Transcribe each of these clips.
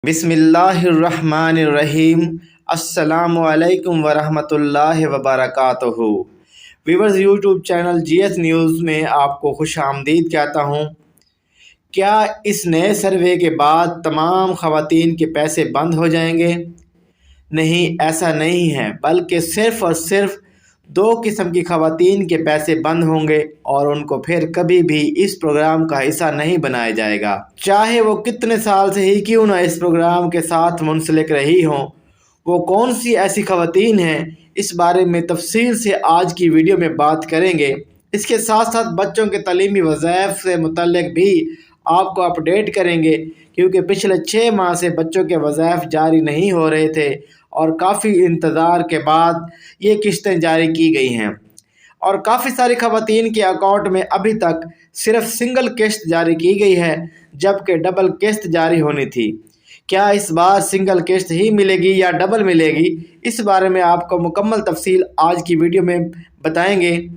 बिस्मिल्लाहिर्रहमानिर्रहीम। अस्सलामु अलैकुम वरहमतुल्लाहि वबरकातुहू। Viewers, YouTube channel GS news में आपको खुश आमदीद कहता हूँ। क्या इस नए सर्वे के बाद तमाम ख़वातीन के पैसे बंद हो जाएंगे? नहीं, ऐसा नहीं है, बल्कि सिर्फ़ और सिर्फ दो किस्म की ख़वातीन के पैसे बंद होंगे और उनको फिर कभी भी इस प्रोग्राम का हिस्सा नहीं बनाया जाएगा, चाहे वो कितने साल से ही क्यों ना इस प्रोग्राम के साथ मुंसलिक रही हों। वो कौन सी ऐसी ख़वातीन हैं, इस बारे में तफसील से आज की वीडियो में बात करेंगे। इसके साथ साथ बच्चों के तालीमी वज़ाइफ से मुतल्लिक भी आपको अपडेट करेंगे, क्योंकि पिछले 6 माह से बच्चों के वज़ाइफ जारी नहीं हो रहे थे और काफ़ी इंतज़ार के बाद ये किस्तें जारी की गई हैं और काफ़ी सारी ख़वातीन के अकाउंट में अभी तक सिर्फ सिंगल किस्त जारी की गई है, जबकि डबल किस्त जारी होनी थी। क्या इस बार सिंगल किस्त ही मिलेगी या डबल मिलेगी, इस बारे में आपको मुकम्मल तफसील आज की वीडियो में बताएंगे।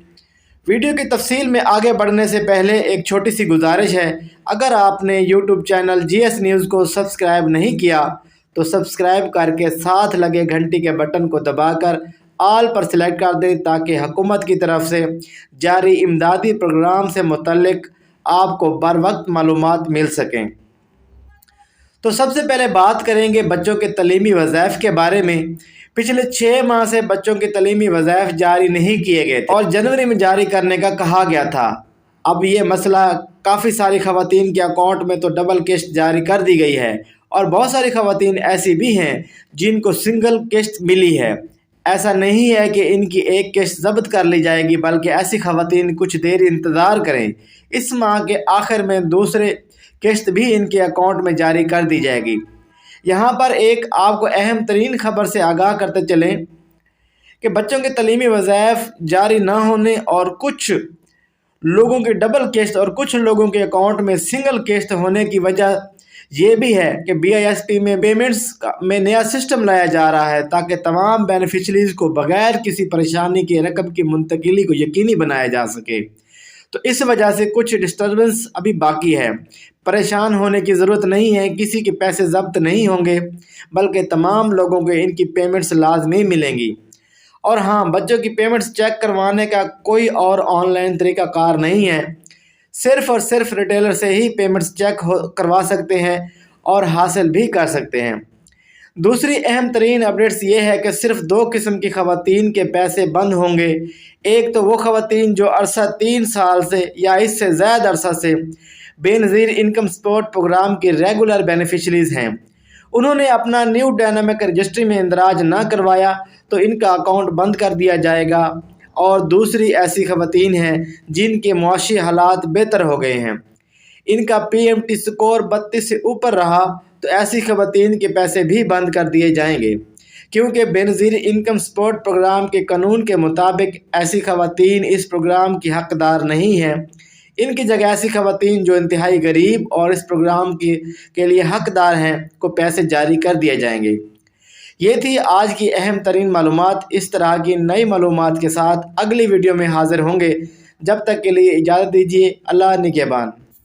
वीडियो की तफसील में आगे बढ़ने से पहले एक छोटी सी गुजारिश है, अगर आपने यूट्यूब चैनल जीएस न्यूज़ को सब्सक्राइब नहीं किया तो सब्सक्राइब करके साथ लगे घंटी के बटन को दबाकर आल पर सिलेक्ट कर दें, ताकि हुकूमत की तरफ से जारी इमदादी प्रोग्राम से मुतल्लिक आपको बर वक्त मालूमात मिल सकें। तो सबसे पहले बात करेंगे बच्चों के तलीमी वज़ाइफ के बारे में। पिछले 6 माह से बच्चों के तलीमी वज़ाइफ जारी नहीं किए गए थे और जनवरी में जारी करने का कहा गया था। अब ये मसला काफ़ी सारी ख़वातीन के अकाउंट में तो डबल किस्त जारी कर दी गई है और बहुत सारी ख़वातीन ऐसी भी हैं जिनको सिंगल किस्त मिली है। ऐसा नहीं है कि इनकी एक किस्त ज़ब्त कर ली जाएगी, बल्कि ऐसी ख़वातीन कुछ देर इंतज़ार करें, इस माह के आखिर में दूसरे किस्त भी इनके अकाउंट में जारी कर दी जाएगी। यहाँ पर एक आपको अहम तरीन ख़बर से आगाह करते चलें कि बच्चों के तलीमी वज़ाइफ जारी ना होने और कुछ लोगों के डबल किस्त और कुछ लोगों के अकाउंट में सिंगल किस्त होने की वजह ये भी है कि BISP में पेमेंट्स में नया सिस्टम लाया जा रहा है, ताकि तमाम बेनिफिशरीज़ को बग़ैर किसी परेशानी के रकम की मुंतकिली को यकीनी बनाया जा सके। तो इस वजह से कुछ डिस्टर्बेंस अभी बाकी है। परेशान होने की ज़रूरत नहीं है, किसी के पैसे ज़ब्त नहीं होंगे, बल्कि तमाम लोगों के इनकी पेमेंट्स लाजमी मिलेंगी। और हाँ, बच्चों की पेमेंट्स चेक करवाने का कोई और ऑनलाइन तरीक़ाकार नहीं है, सिर्फ़ और सिर्फ रिटेलर से ही पेमेंट्स चेक करवा सकते हैं और हासिल भी कर सकते हैं। दूसरी अहम तरीन अपडेट्स ये है कि सिर्फ 2 किस्म की ख़वातीन के पैसे बंद होंगे। एक तो वो ख़वातीन जो अरसा 3 साल से या इससे ज़्यादा अरसा से बेनज़ीर इनकम सपोर्ट प्रोग्राम की रेगुलर बेनिफिशरीज़ हैं, उन्होंने अपना न्यू डायनामिक रजिस्ट्री में इंदराज ना करवाया तो इनका अकाउंट बंद कर दिया जाएगा। और दूसरी ऐसी ख़वातीन हैं जिनके मुआशी हालात बेहतर हो गए हैं, इनका PMT स्कोर 32 से ऊपर रहा, तो ऐसी ख़वातीन के पैसे भी बंद कर दिए जाएंगे, क्योंकि बेनज़ीर इनकम सपोर्ट प्रोग्राम के कानून के मुताबिक ऐसी ख़वातीन इस प्रोग्राम की हक़दार नहीं है। इनकी जगह ऐसी ख़वातीन जो इंतहाई गरीब और इस प्रोग्राम के लिए हक़दार हैं को पैसे जारी कर दिए जाएंगे। ये थी आज की अहम तरीन मालूमात। इस तरह की नई मालूमात के साथ अगली वीडियो में हाज़िर होंगे। जब तक के लिए इजाज़त दीजिए। अल्लाह निगहबान।